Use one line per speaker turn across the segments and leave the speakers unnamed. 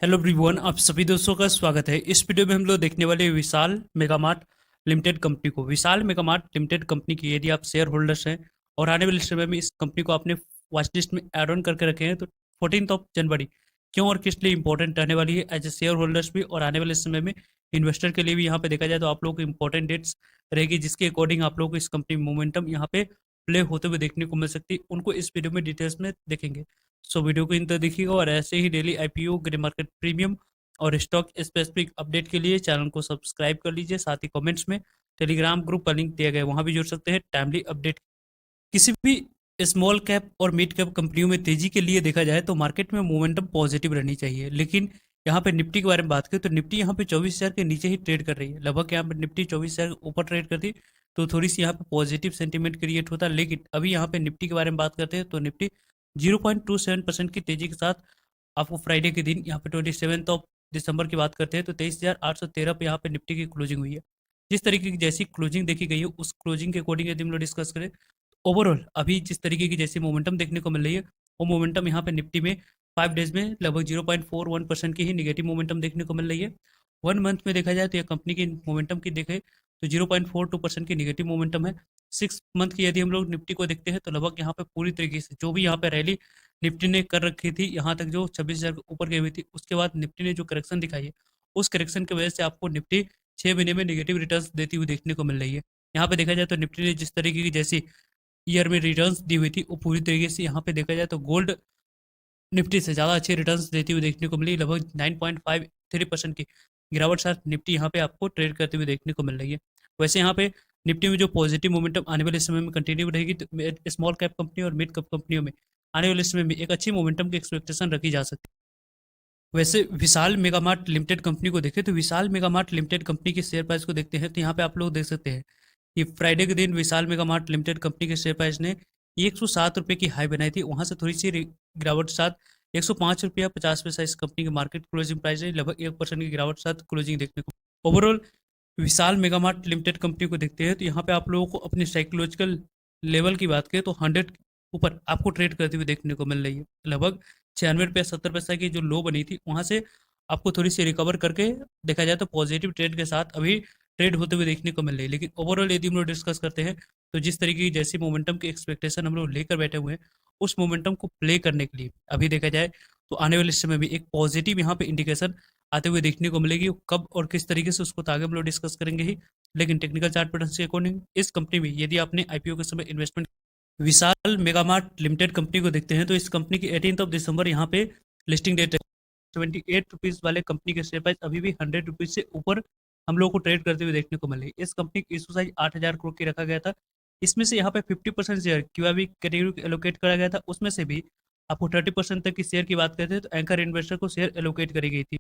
Hello everyone, आप सभी दोस्तों का स्वागत है। इस वीडियो में हम लोग देखने वाले हैं विशाल मेगामार्ट लिमिटेड कंपनी को। विशाल मेगामार्ट लिमिटेड कंपनी की यदि आप शेयर होल्डर्स हैं और आने वाले समय में इस कंपनी को आपने वॉच लिस्ट में ऐड ऑन करके रखे हैं तो 14 जनवरी क्यों और किस लिए इंपॉर्टेंट रहने वाली है एज ए शेयर होल्डर्स भी, और आने वाले समय में इन्वेस्टर के लिए भी। यहाँ पे देखा जाए तो आप लोगों को इंपॉर्टेंट डेट्स रहेगी जिसके अकॉर्डिंग आप लोगों को इस कंपनी में मोमेंटम यहाँ पे प्ले होते हुए देखने को मिल सकती है, उनको इस वीडियो में डिटेल्स में देखेंगे। सो वीडियो को इन तक देखिएगा और ऐसे ही daily IPO, grey market premium और स्टॉक स्पेसिफिक अपडेट के लिए चैनल को सब्सक्राइब कर लीजिए। साथ ही कमेंट्स में टेलीग्राम ग्रुप का लिंक दिया गया है, वहां भी जुड़ सकते हैं टाइमली अपडेट। किसी भी स्मॉल कैप और मिड कैप कंपनियों में तेजी के लिए देखा जाए तो मार्केट में मोमेंटम पॉजिटिव रहनी चाहिए, लेकिन यहाँ पे निफ्टी के बारे में बात करें तो निफ्टी यहाँ पे 24,000 के नीचे ही ट्रेड कर रही है। लगभग यहाँ पे निफ्टी 24,000 ऊपर ट्रेड करती तो थोड़ी सी यहाँ पे पॉजिटिव सेंटीमेंट क्रिएट होता, लेकिन अभी यहाँ पे निफ्टी के बारे में बात करते हैं तो निफ्टी 0.27% की तेजी के साथ आपको फ्राइडे के दिन यहाँ पे 27 दिसंबर की बात करते हैं तो 23,813 पे यहाँ पे निफ्टी की क्लोजिंग हुई है। जिस तरीके की जैसी क्लोजिंग देखी गई है उस क्लोजिंग के अकॉर्डिंग यदि हम लोग डिस्कस करें, ओवरऑल अभी जिस तरीके की जैसी मोमेंटम देखने को मिल रही है वो मोमेंटम यहाँ पे निफ्टी में 5 डेज में लगभग 0.41% की ही निगेटिव मोमेंटम देखने को मिल रही है। 1 मंथ में देखा जाए तो यह कंपनी की मोमेंटम की देखें तो 0.42% की निगेटिव मोमेंटम है। 6 मंथ की यदि हम लोग निफ्टी को देखते हैं तो लगभग यहाँ पे पूरी तरीके से जो भी यहाँ पे रैली निफ्टी ने कर रखी थी यहाँ तक जो 26,000 ऊपर गई हुई थी, उसके बाद निफ्टी ने जो करेक्शन दिखाई है उस करेक्शन की वजह से आपको निफ्टी 6 महीने में निगेटिव रिटर्न्स देती हुई देखने को मिल रही है। यहाँ पे देखा जाए तो निफ्टी ने जिस तरीके की जैसी ईयर में रिटर्न्स दी हुई थी वो पूरी तरीके से यहाँ पे देखा जाए तो गोल्ड निफ्टी से ज़्यादा अच्छे रिटर्न्स देती हुई देखने को मिली। लगभग 9.53% की गिरावट साथ निफ्टी यहाँ पे आपको ट्रेड करते हुए देखने को मिल रही है। वैसे यहाँ पे निफ्टी में जो पॉजिटिव मोमेंटम आने वाले समय में कंटिन्यू रहेगी तो स्मॉल कैप कंपनी और मिड कैप कंपनियों में आने वाले समय में एक अच्छी मोमेंटम की एक्सपेक्टेशन रखी जा सकती है। वैसे विशाल मेगामार्ट लिमिटेड कंपनी को देखें तो विशाल मेगामार्ट लिमिटेड कंपनी के शेयर प्राइस को देखते हैं तो यहाँ पे आप लोग देख सकते हैं कि फ्राइडे के दिन विशाल मेगामार्ट लिमिटेड कंपनी के शेयर प्राइस ने 107 रुपये की हाई बनाई थी, वहां से थोड़ी सी गिरावट के साथ 105 रुपया 50 पैसा इस कंपनी की मार्केट क्लोजिंग प्राइस है। लगभग 1% की गिरावट के साथ क्लोजिंग देखने को। ओवरऑल विशाल मेगामार्ट लिमिटेड कंपनी को देखते हैं तो यहाँ पे आप लोगों को अपनी साइकोलॉजिकल लेवल की बात करें तो 100 ऊपर आपको ट्रेड करते हुए देखने को मिल रही है। लगभग 96 रुपया 70 पैसा की जो लो बनी थी वहां से आपको थोड़ी सी रिकवर करके देखा जाए तो पॉजिटिव ट्रेड के साथ अभी ट्रेड होते हुए देखने को मिल रही है। लेकिन ओवरऑल यदि हम लोग डिस्कस करते हैं तो जिस तरीके की जैसी मोमेंटम की एक्सपेक्टेशन हम लोग लेकर बैठे हुए हैं उस मोमेंटम को प्ले करने के लिए अभी देखा जाए तो आने वाले समय में एक पॉजिटिव यहाँ पे इंडिकेशन आते हुए देखने को मिलेगी। कब और किस तरीके से उसको तो आगे हम लोग डिस्कस करेंगे ही, लेकिन टेक्निकल चार्ट पैटर्न के अकॉर्डिंग इस कंपनी में यदि आपने आईपीओ के समय इन्वेस्टमेंट विशाल मेगामार्ट लिमिटेड कंपनी को देखते हैं तो इस कंपनी की 18 दिसंबर यहाँ पे लिस्टिंग डेट है। 78 रुपीज़ वाले कंपनी के शेयर प्राइस अभी भी 100 रुपीज़ से ऊपर हम लोगों को ट्रेड करते हुए देखने को मिले। इस कंपनी की इशू साइज 8,000 करोड़ की रखा गया था। इसमें से यहाँ पे 50% शेयर क्यूआईबी कैटेगरी को एलोकेट करा गया था, उसमें से भी आपको 30% तक की शेयर की बात करते हैं तो एंकर इन्वेस्टर को शेयर एलोकेट करी गई थी।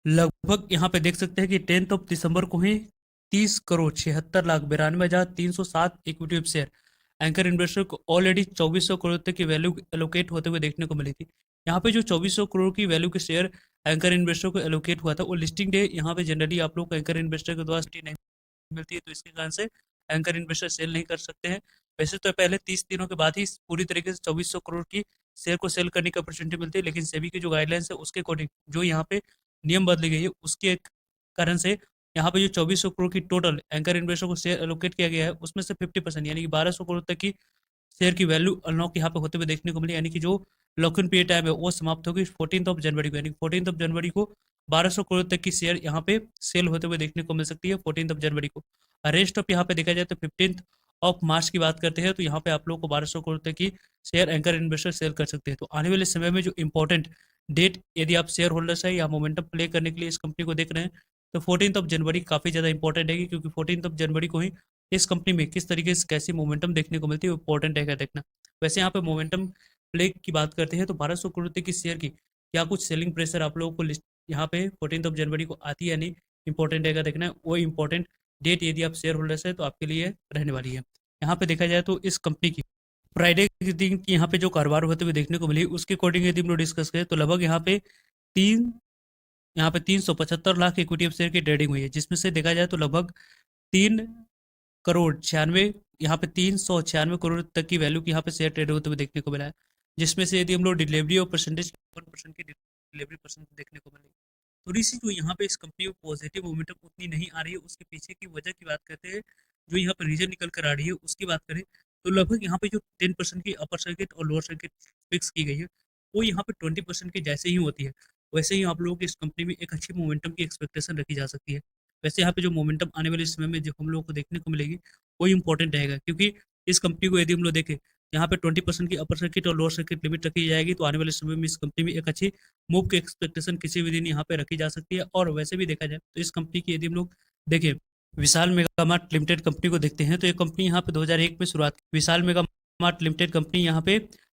लगभग यहाँ पे देख सकते हैं कि 10 दिसंबर को ही 30,76,92,9307 इक्विटी शेयर एंकर इन्वेस्टर को ऑलरेडी 2400 करोड़ तक की वैल्यू एलोकेट होते हुए देखने को मिली थी। यहाँ पे जो 2400 करोड़ की वैल्यू के शेयर एंकर इन्वेस्टर को एलोकेट हुआ था वो लिस्टिंग डे यहाँ पे जनरली आप लोग को एंकर इन्वेस्टर के द्वारा नहीं मिलती है, तो इसके कारण से एंकर इन्वेस्टर सेल नहीं कर सकते हैं। वैसे तो पहले 30 दिनों के बाद ही पूरी तरीके से 2400 करोड़ की शेयर को सेल करने की अपॉर्चुनिटी मिलती है, लेकिन सेबी की जो गाइडलाइंस है उसके अकॉर्डिंग जो यहाँ पे नियम बदली गई है उसके कारण से यहाँ पे जो 2400 करोड़ की टोटल एंकर इन्वेस्टर को शेयर एलोकेट किया गया है उसमें से 50% यानी कि 1200 करोड़ तक की शेयर की वैल्यू अनलॉक यहाँ पे होते हुए देखने को मिली। यानी कि जो लॉक इन पीरियड टाइम है वो समाप्त होगी 14 जनवरी को, यानी 14 जनवरी को 1200 करोड़ तक की शेयर यहाँ पे सेल होते हुए देखने को मिल सकती है 14 जनवरी को। रेस्ट ऑफ यहाँ पे देखा जाए तो 15 मार्च की बात करते हैं तो यहाँ पे आप लोग को 1200 करोड़ तक की शेयर एंकर इन्वेस्टर सेल कर सकते हैं। तो आने वाले समय में जो इंपॉर्टेंट डेट यदि आप शेयर होल्डर्स है या मोमेंटम प्ले करने के लिए इस कंपनी को देख रहे हैं तो 14 जनवरी काफ़ी ज़्यादा इंपॉर्टेंट है, क्योंकि 14 जनवरी को ही इस कंपनी में किस तरीके से कैसी मोमेंटम देखने को मिलती है वो इंपॉर्टेंट है क्या देखना। वैसे यहाँ पे मोमेंटम प्ले की बात करते हैं तो 1200 करोड़ तक की शेयर की क्या कुछ सेलिंग प्रेशर आप लोगों को लिस्ट यहाँ पे 14 जनवरी को आती है या नहीं, इंपॉर्टेंट है क्या देखना है। वो इंपॉर्टेंट डेट यदि आप शेयर होल्डर्स है तो आपके लिए रहने वाली है। यहाँ पे देखा जाए तो इस कंपनी की फ्राइडे के दिन की यहाँ पे जो कारोबार होते हुए देखने को मिली उसके अकॉर्डिंग यदि हम लोग डिस्कस करें तो लगभग तीन यहाँ पे 375 लाख इक्विटी शेयर की ट्रेडिंग हुई है, जिसमें से देखा जाए तो लगभग 3 करोड़ 96 यहाँ पे 396 करोड़ तक की वैल्यू की यहाँ पे शेयर ट्रेड होते हुए देखने को मिला है। जिसमें से यदि हम लोग डिलीवरी और परसेंटेज 1% की डिलीवरी परसेंट देखने को मिलेगी। थोड़ी सी जो यहाँ पे इस कंपनी में पॉजिटिव मोमेंटम उतनी नहीं आ रही है, उसके पीछे की वजह की बात करते हैं, जो यहाँ पर रीजन निकल कर आ रही है उसकी बात करें, तो लगभग यहाँ पे जो 10% की अपर सर्किट और लोअर सर्किट फिक्स की गई है, वो यहाँ पे 20% के जैसे ही होती है। वैसे ही आप लोगों की इस कंपनी में एक अच्छी मोमेंटम की एक्सपेक्टेशन रखी जा सकती है। वैसे यहाँ पे जो मोमेंटम आने वाले समय में जो हम लोगों को देखने को मिलेगी, वो इम्पोर्टेंट रहेगा, क्योंकि इस कंपनी को यदि हम लोग देखें, यहाँ पे 20% की अपर सर्किट और लोअर सर्किट लिमिट रखी जाएगी, तो आने वाले समय में इस कंपनी में एक अच्छी मूव की एक्सपेक्टेशन किसी भी दिन यहाँ पे रखी जा सकती है। और वैसे भी देखा जाए तो इस कंपनी की यदि हम लोग देखें, विशाल मेगा मार्ट लिमिटेड कंपनी को देखते हैं, तो ये कंपनी यहाँ पे 2001 में शुरुआत की। विशाल मेगा मार्ट लिमिटेड कंपनी यहाँ पे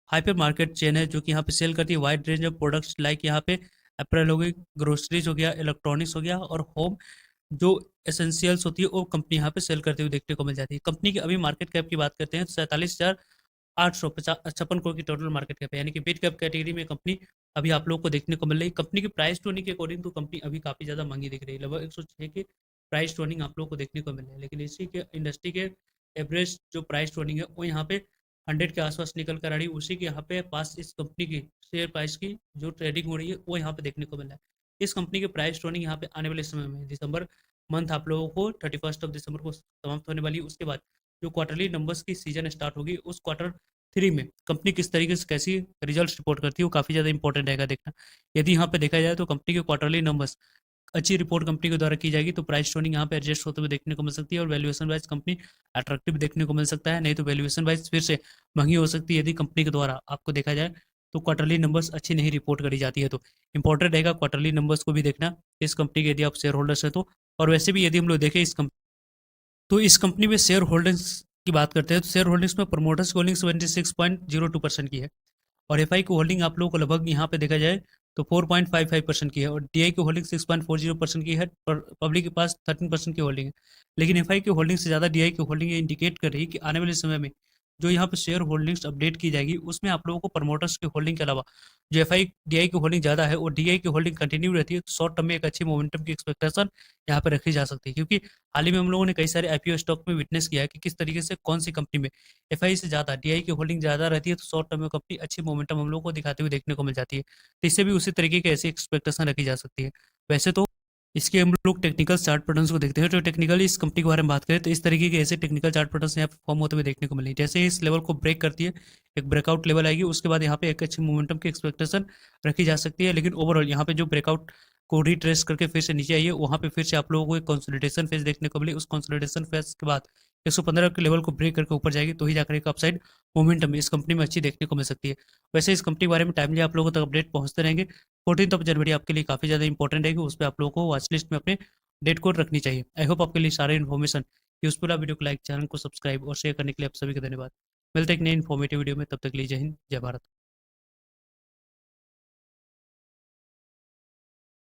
हाइपर मार्केट चेन है, जो कि यहाँ पे सेल करती है wide range of products, like यहाँ पे अप्रैल हो गई, ग्रोसरीज हो गया, इलेक्ट्रॉनिक्स हो गया, और होम जो एसेंशियल्स होती है वो कंपनी यहाँ पे सेल करते हुए देखने को मिल जाती है। कंपनी की अभी मार्केट कैप की बात करते हैं तो 47,856 करोड़ की टोटल मार्केट कैप है, यानी कि मिड कैप कैटेगरी में कंपनी अभी आप लोगों को देखने को मिल रही है। कंपनी की प्राइस टू अर्निंग के अकॉर्डिंग तो कंपनी अभी काफ़ी ज़्यादा महंगी दिख रही है, लगभग 106 के प्राइस टू अर्निंग आप लोगों को देखने को मिल रहा है। लेकिन इसी के इंडस्ट्री के एवरेज जो प्राइस टू अर्निंग है वो यहाँ पे 100 के आसपास निकल कर आ रही है। उसी के यहाँ पे पास इस कंपनी की शेयर प्राइस की जो ट्रेडिंग हो रही है वो यहाँ पे देखने को मिल रहा है। इस कंपनी के प्राइस टू अर्निंग यहाँ पे आने वाले समय में दिसंबर मंथ आप लोगों को 31 दिसंबर को समाप्त होने वाली है। उसके बाद जो क्वार्टरली नंबर्स की सीजन स्टार्ट होगी, उस क्वार्टर 3 में कंपनी किस तरीके से कैसी रिजल्ट्स रिपोर्ट करती है वो काफ़ी ज़्यादा इंपॉर्टेंट रहेगा देखना। यदि यहाँ पे देखा जाए तो कंपनी के क्वार्टरली नंबर्स अच्छी रिपोर्ट कंपनी के द्वारा की जाएगी, तो प्राइस टर्निंग यहाँ पे एडजस्ट होते हुए देखने को मिल सकती है, और वैल्यूएशन वाइज कंपनी अट्रैक्टिव देखने को मिल सकता है। नहीं तो वैल्यूएशन वाइज फिर से महंगी हो सकती है यदि कंपनी के द्वारा आपको देखा जाए तो क्वार्टरली नंबर्स अच्छी नहीं रिपोर्ट करी जाती है। तो इंपॉर्टेंट रहेगा क्वार्टरली नंबर्स को भी देखना इस कंपनी के, यदि आप शेयर होल्डर्स है तो। और वैसे भी यदि हम लोग देखें इस कंपनी में शेयर होल्डिंग्स की बात करते हैं, तो शेयर होल्डिंग्स में प्रमोटर्स की होल्डिंग 76.02% की है, और एफआई की होल्डिंग आप लोगों को लगभग यहाँ पे देखा जाए तो 4.55% की है, और डीआई की होल्डिंग 6.40% की है, पब्लिक के पास 13% की होल्डिंग है। लेकिन एफआई की होल्डिंग से ज़्यादा डीआई की होल्डिंग ये इंडिकेट कर रही है कि आने वाले समय में जो यहाँ पे शेयर होल्डिंग्स अपडेट की जाएगी, उसमें आप लोगों को प्रमोटर्स की होल्डिंग के अलावा जो एफआई डीआई की होल्डिंग ज़्यादा है और डीआई की होल्डिंग कंटिन्यू रहती है, तो शॉर्ट टर्म में एक अच्छी मोमेंटम की एक्सपेक्टेशन यहाँ पे रखी जा सकती है। क्योंकि हाल ही में हम लोगों ने कई सारे आईपीओ स्टॉक में विटनेस किया है कि किस तरीके से कौन सी कंपनी में एफआई से ज़्यादा डीआई की होल्डिंग ज़्यादा रहती है, तो शॉर्ट टर्म में कंपनी अच्छी मोमेंटम हम लोग को दिखाते हुए देखने को मिल जाती है। तो इससे भी उसी तरीके की ऐसी एक्सपेक्टेशन रखी जा सकती है। वैसे तो इसके हम लोग टेक्निकल चार्ट पैटर्न्स को देखते हैं, तो टेक्निकली इस कंपनी के बारे में बात करें तो इस तरीके के ऐसे टेक्निकल चार्ट पैटर्न्स यहाँ पे फॉर्म होते हुए देखने को मिले। जैसे ही इस लेवल को ब्रेक करती है, एक ब्रेकआउट लेवल आएगी, उसके बाद यहाँ पे एक अच्छी मोमेंटम की एक्सपेक्टेशन रखी जा सकती है। लेकिन ओवरऑल यहाँ पे जो ब्रेकआउट को रिट्रेस करके फिर से नीचे आई है, वहाँ पे फिर से आप लोगों को एक कंसोलिडेशन फेज देखने को मिली। उस कंसोलिडेशन फेज के बाद 115 के लेवल को ब्रेक करके ऊपर जाएगी, तो ही जाकर एक अपसाइड मोमेंटम इस कंपनी में अच्छी देखने को मिल सकती है। वैसे इस कंपनी के बारे में टाइमली आप लोगों तक अपडेट पहुंचते रहेंगे। 14 जनवरी आपके लिए काफ़ी ज़्यादा इंपॉर्टेंट रहेगी, उस पर आप लोगों को वॉच लिस्ट में अपने डेट कोड रखनी चाहिए। आई होप आपके लिए सारे इन्फॉर्मेशन यूजफुल है। वीडियो को लाइक, चैनल को सब्सक्राइब और शेयर करने के लिए आप सभी का धन्यवाद। मिलते हैं एक नई इन्फॉर्मेटिव वीडियो में, तब तक के लिए जय हिंद, जय भारत।